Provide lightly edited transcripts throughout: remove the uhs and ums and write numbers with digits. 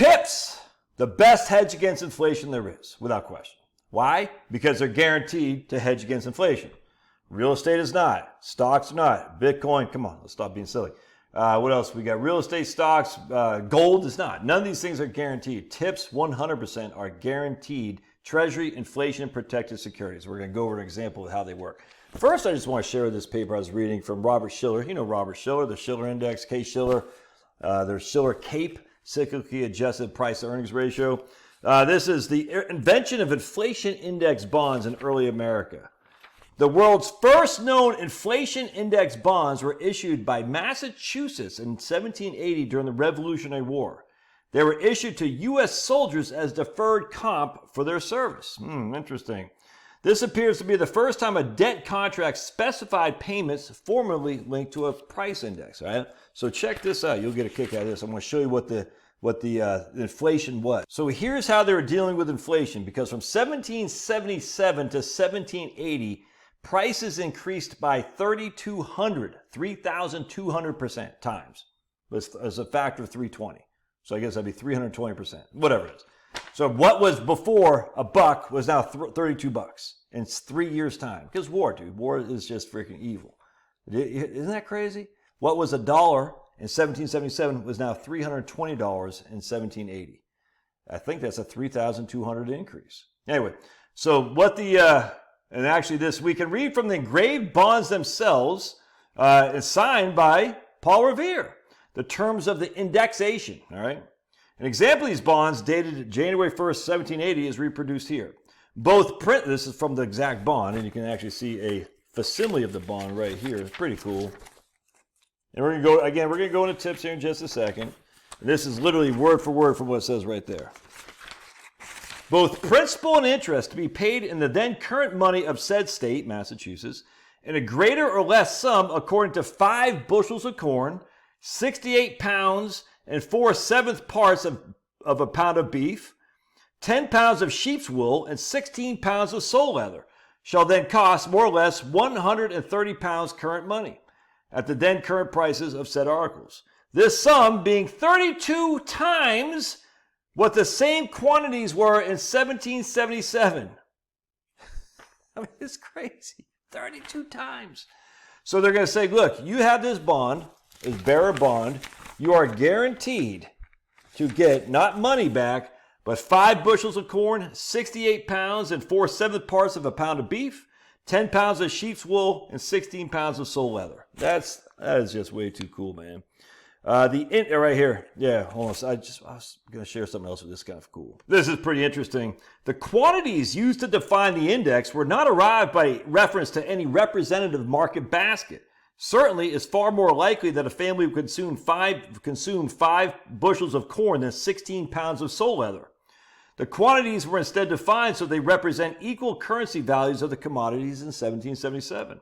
Tips, the best hedge against inflation there is, without question. Why? Because they're guaranteed to hedge against inflation. Real estate is not. Stocks are not. Bitcoin, come on, let's stop being silly. What else? We got real estate, stocks, gold is not. None of these things are guaranteed. Tips, 100% are guaranteed Treasury inflation protected securities. We're going to go over an example of how they work. First, I just want to share this paper I was reading from Robert Shiller. You know Robert Shiller, the Shiller Index, Case-Shiller, there's Shiller CAPE, cyclically adjusted price to earnings ratio. This is the invention of inflation index bonds in early America. The world's first known inflation index bonds were issued by Massachusetts in 1780 during the Revolutionary War. They were issued to U.S. soldiers as deferred comp for their service. Interesting. This appears to be the first time a debt contract specified payments formally linked to a price index. Right? So check this out. You'll get a kick out of this. I'm going to show you what the inflation was. So here's how they were dealing with inflation, because from 1777 to 1780, prices increased by 3,200% times. As a factor of 320. So I guess that'd be 320%, whatever it is. So what was before a buck was now 32 bucks in 3 years' time. Because war, dude. War is just freaking evil. Isn't that crazy? What was $1 in 1777 was now $320 in 1780. I think that's a 3,200 increase. Anyway, so what and actually this, we can read from the engraved bonds themselves. It's signed by Paul Revere. The terms of the indexation, all right? An example of these bonds dated January 1st, 1780 is reproduced here. This is from the exact bond, and you can actually see a facsimile of the bond right here. It's pretty cool. And we're going to go into tips here in just a second. And this is literally word for word from what it says right there. Both principal and interest to be paid in the then current money of said state, Massachusetts, in a greater or less sum according to 5 bushels of corn, 68 pounds and 4/7 parts of a pound of beef, 10 pounds of sheep's wool, and 16 pounds of sole leather, shall then cost more or less 130 pounds current money, at the then current prices of said articles. This sum being 32 times what the same quantities were in 1777. I mean, it's crazy. 32 times. So they're going to say, look, you have this bond, this bearer bond, you are guaranteed to get not money back, but 5 bushels of corn, 68 pounds and 4/7 parts of a pound of beef, 10 pounds of sheep's wool, and 16 pounds of sole leather. That is just way too cool, man. Right here. Yeah, hold on. I was going to share something else with this, kind of cool. This is pretty interesting. The quantities used to define the index were not arrived by reference to any representative market basket. Certainly, it's far more likely that a family would consume 5 bushels of corn than 16 pounds of sole leather. The quantities were instead defined so they represent equal currency values of the commodities in 1777.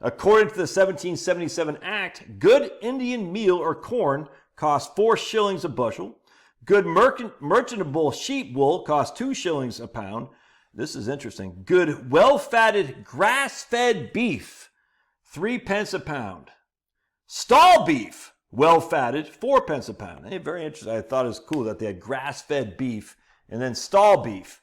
According to the 1777 Act, good Indian meal or corn cost 4 shillings a bushel. Good merchantable sheep wool cost 2 shillings a pound. This is interesting. Good well-fatted grass-fed beef, 3 pence a pound. Stall beef, well-fatted, 4 pence a pound. Hey, very interesting. I thought it was cool that they had grass-fed beef and then stall beef.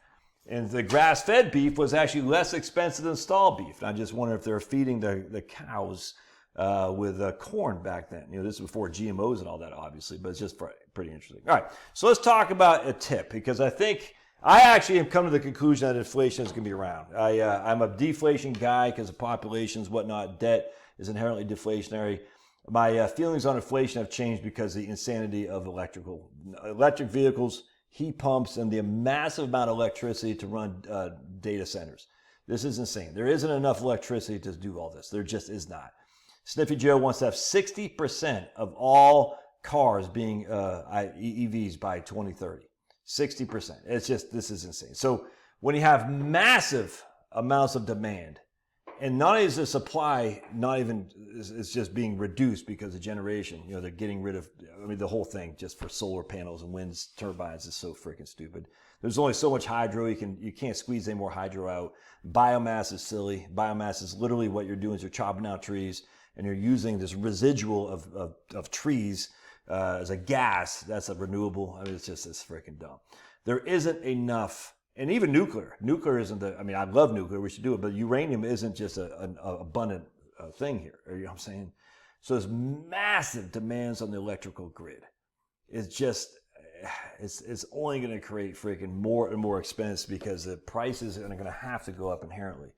And the grass-fed beef was actually less expensive than stall beef. And I just wonder if they were feeding the cows with corn back then. You know, this is before GMOs and all that, obviously, but it's just pretty interesting. All right, so let's talk about a tip, because I actually have come to the conclusion that inflation is going to be around. I'm a deflation guy because of populations, whatnot. Debt is inherently deflationary. My feelings on inflation have changed because of the insanity of electric vehicles, heat pumps, and the massive amount of electricity to run data centers. This is insane. There isn't enough electricity to do all this. There just is not. Sniffy Joe wants to have 60% of all cars being EVs by 2030. 60%. This is insane. So when you have massive amounts of demand, and not only is the supply it's just being reduced because of generation, you know, they're getting rid of, the whole thing just for solar panels and wind turbines is so freaking stupid. There's only so much hydro, you can't squeeze any more hydro out. Biomass is silly. Biomass is literally what you're doing is you're chopping out trees and you're using this residual of trees as a gas, that's a renewable. I mean, it's freaking dumb. There isn't enough, and even nuclear. Nuclear isn't I love nuclear, we should do it, but uranium isn't just an abundant thing here. You know what I'm saying? So there's massive demands on the electrical grid. It's just, it's only going to create freaking more and more expense because the prices are going to have to go up inherently.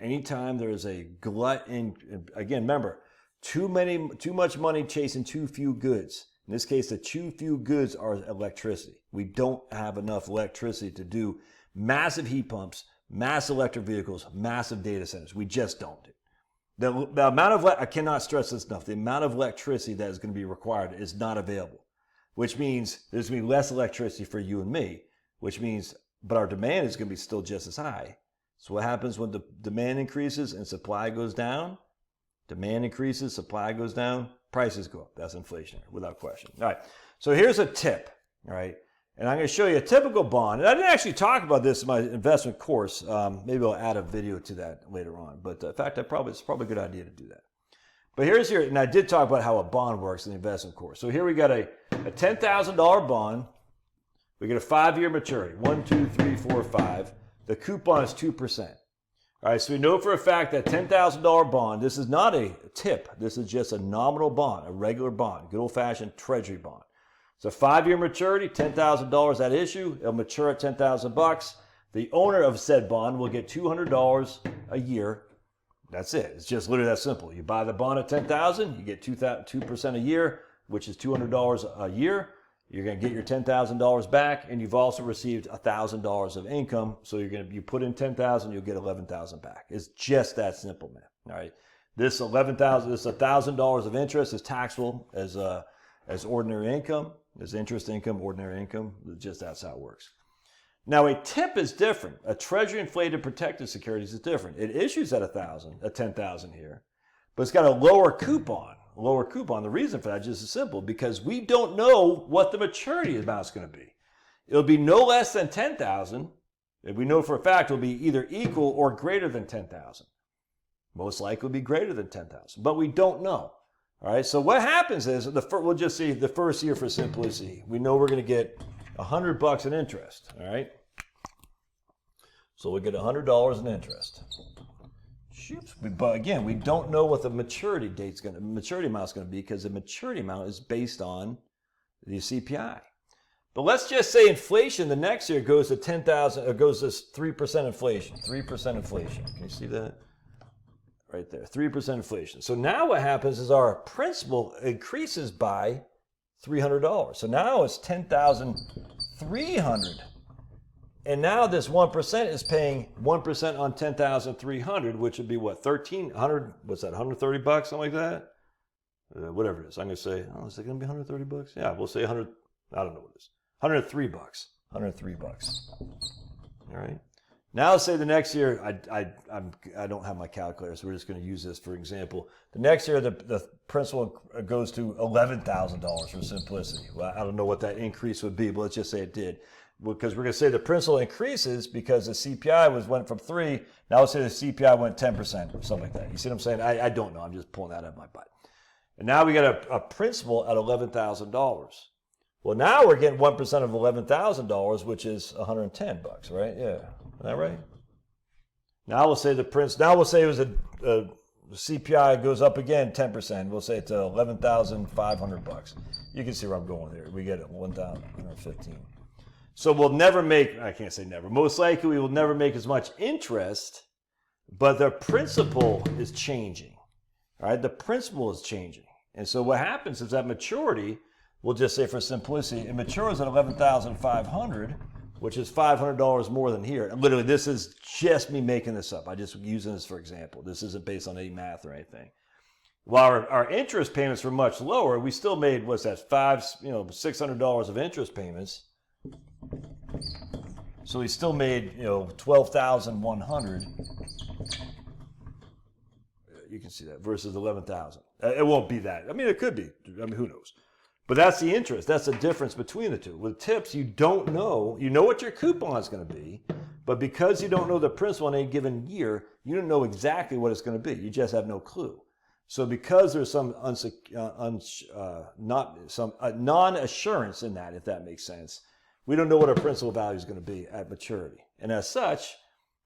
Anytime there's a glut again, remember, too much money chasing too few goods. In this case, the too few goods are electricity. We don't have enough electricity to do massive heat pumps, mass electric vehicles, massive data centers. We just don't. The amount of, I cannot stress this enough, the amount of electricity that is going to be required is not available, which means there's going to be less electricity for you and me, which means, but our demand is going to be still just as high. So what happens when the demand increases and supply goes down? Demand increases, supply goes down, prices go up. That's inflationary, without question. All right, so here's a tip, all right? And I'm going to show you a typical bond. And I didn't actually talk about this in my investment course. Maybe I'll add a video to that later on. But in fact, it's probably a good idea to do that. But and I did talk about how a bond works in the investment course. So here we got a $10,000 bond. We get a 5-year maturity, 1, 2, 3, 4, 5. The coupon is 2%. All right, so we know for a fact that $10,000 bond, this is not a tip. This is just a nominal bond, a regular bond, good old-fashioned treasury bond. It's a 5-year maturity, $10,000 at issue. It'll mature at $10,000. The owner of said bond will get $200 a year. That's it. It's just literally that simple. You buy the bond at $10,000, you get 2% a year, which is $200 a year. You're going to get your $10,000 back, and you've also received $1,000 of income. So you put in $10,000, you'll get $11,000 back. It's just that simple, man. All right. This $1,000 of interest is taxable as ordinary income. There's interest income, ordinary income. That's how it works. Now, a tip is different. A Treasury inflated protected securities is different. It issues at $10,000 here, but it's got a lower coupon. The reason for that is just simple, because we don't know what the maturity amount is going to be. It'll be no less than $10,000. We know for a fact it'll be either equal or greater than $10,000. Most likely it'll be greater than $10,000, but we don't know. All right, so what happens is, we'll just see the first year for simplicity. We know we're going to get $100 in interest, all right? So we get $100 in interest. But again, we don't know what the maturity amount is going to be, because the maturity amount is based on the CPI. But let's just say inflation the next year goes to 10,000. It goes to 3% inflation. 3% inflation. Can you see that? Right there, 3% inflation. So now what happens is our principal increases by $300. So now it's $10,300. And now this 1% is paying 1% on $10,300, which would be what, $1,300? What's that, $130, something like that? Whatever it is. I'm going to say, is it going to be $130? Yeah, we'll say 100. I don't know what it is. $103. $103. All right. Now let's say the next year, I don't have my calculator, so we're just going to use this for example. The next year, the principal goes to $11,000 for simplicity. Well, I don't know what that increase would be, but let's just say it did. Because we're going to say the principal increases because the CPI went from 3. Now let's say the CPI went 10% or something like that. You see what I'm saying? I don't know. I'm just pulling that out of my butt. And now we got a principal at $11,000. Well, now we're getting 1% of $11,000, which is $110, right? Yeah. Is that right? Now we'll say it was the CPI goes up again 10%. We'll say it's $11,500. You can see where I'm going there. We get it $1,115. So we'll never make, I can't say never, most likely we will never make as much interest, but the principal is changing. All right, the principal is changing. And so what happens is that maturity, we'll just say for simplicity, it matures at $11,500, which is $500 more than here. And literally, this is just me making this up. I'm just using this for example. This isn't based on any math or anything. While our interest payments were much lower, we still made, what's that, $600 of interest payments. So we still made, $12,100. You can see that versus $11,000. It won't be that. I mean, it could be. I mean, who knows? But that's the interest. That's the difference between the two. With tips, you don't know. You know what your coupon is going to be, but because you don't know the principal in a given year, you don't know exactly what it's going to be. You just have no clue. So because there's some non-assurance in that, if that makes sense, we don't know what our principal value is going to be at maturity. And as such,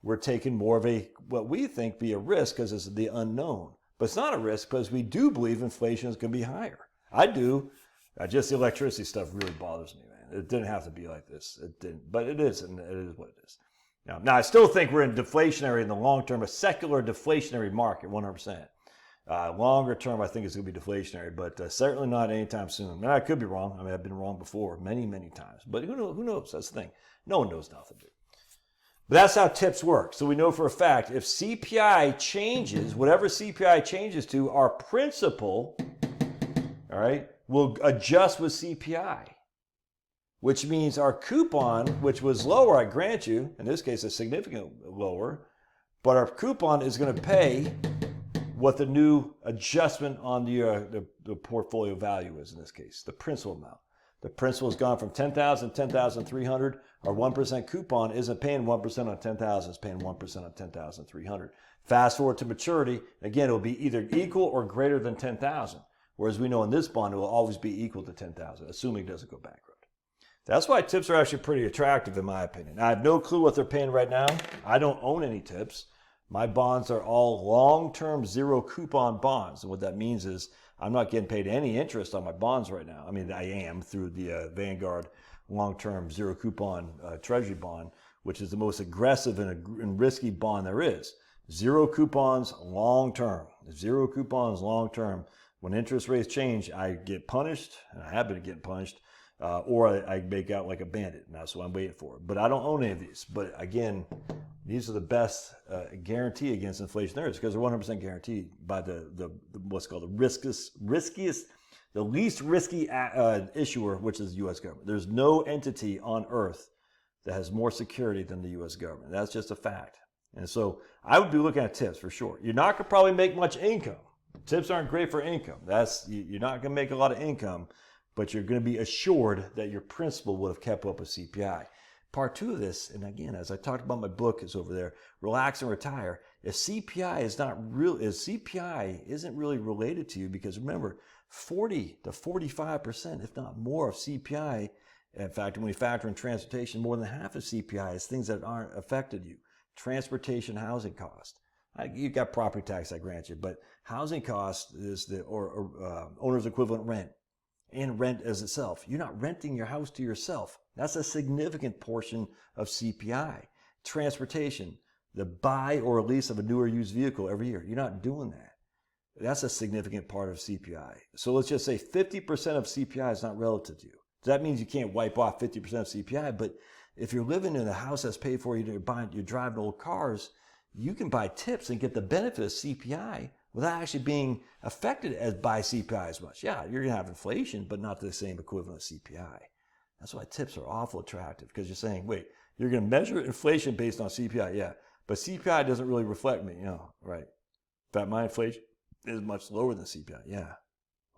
we're taking more of what we think be a risk because it's the unknown. But it's not a risk because we do believe inflation is going to be higher. I do. Just the electricity stuff really bothers me, man. It didn't have to be like this. It didn't, but it is, and it is what it is. Now I still think we're in deflationary in the long term, a secular deflationary market, 100%. Longer term, I think it's going to be deflationary, but certainly not anytime soon. Now, I could be wrong. I mean, I've been wrong before many, many times. But who knows? That's the thing. No one knows nothing, dude. But that's how tips work. So we know for a fact, if CPI changes, whatever CPI changes to, our principal, all right, will adjust with CPI, which means our coupon, which was lower, I grant you, in this case, a significant lower, but our coupon is going to pay what the new adjustment on the portfolio value is in this case, the principal amount. The principal has gone from $10,000 to $10,300. Our 1% coupon isn't paying 1% on $10,000, it's paying 1% on $10,300. Fast forward to maturity, again, it will be either equal or greater than $10,000. Whereas we know in this bond, it will always be equal to $10,000, assuming it doesn't go bankrupt. That's why tips are actually pretty attractive, in my opinion. I have no clue what they're paying right now. I don't own any tips. My bonds are all long-term zero coupon bonds. And what that means is I'm not getting paid any interest on my bonds right now. I mean, I am through the Vanguard long-term zero coupon treasury bond, which is the most aggressive and risky bond there is. Zero coupons long-term. Zero coupons long-term. When interest rates change, I get punished, and I have been getting punished, or I make out like a bandit, and that's what I'm waiting for. But I don't own any of these. But again, these are the best guarantee against inflationary because they're 100% guaranteed by the what's called the least risky issuer, which is the U.S. government. There's no entity on earth that has more security than the U.S. government. That's just a fact. And so I would be looking at tips for sure. You're not going to probably make much income. Tips aren't great for income. You're not going to make a lot of income, but you're going to be assured that your principal would have kept up with CPI. Part two of this, and again, as I talked about, my book is over there, Relax and Retire. If CPI isn't really related to you, because remember, 40 to 45%, if not more, of CPI, in fact, when we factor in transportation, more than half of CPI is things that aren't affected you. Transportation, housing cost. You've got property tax, I grant you, but housing cost is the owner's equivalent rent. And rent as itself. You're not renting your house to yourself. That's a significant portion of CPI. Transportation, the buy or lease of a new or used vehicle every year. You're not doing that. That's a significant part of CPI. So let's just say 50% of CPI is not relative to you. That means you can't wipe off 50% of CPI, but if you're living in a house that's paid for, you're driving old cars, you can buy tips and get the benefit of CPI without actually being affected by CPI as much. Yeah, you're going to have inflation, but not the same equivalent of CPI. That's why tips are awful attractive, because you're saying, wait, you're going to measure inflation based on CPI, yeah, but CPI doesn't really reflect me, right? In fact, my inflation is much lower than CPI, yeah.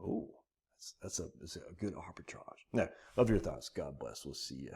Oh, that's a good arbitrage. Now, love your thoughts. God bless. We'll see you.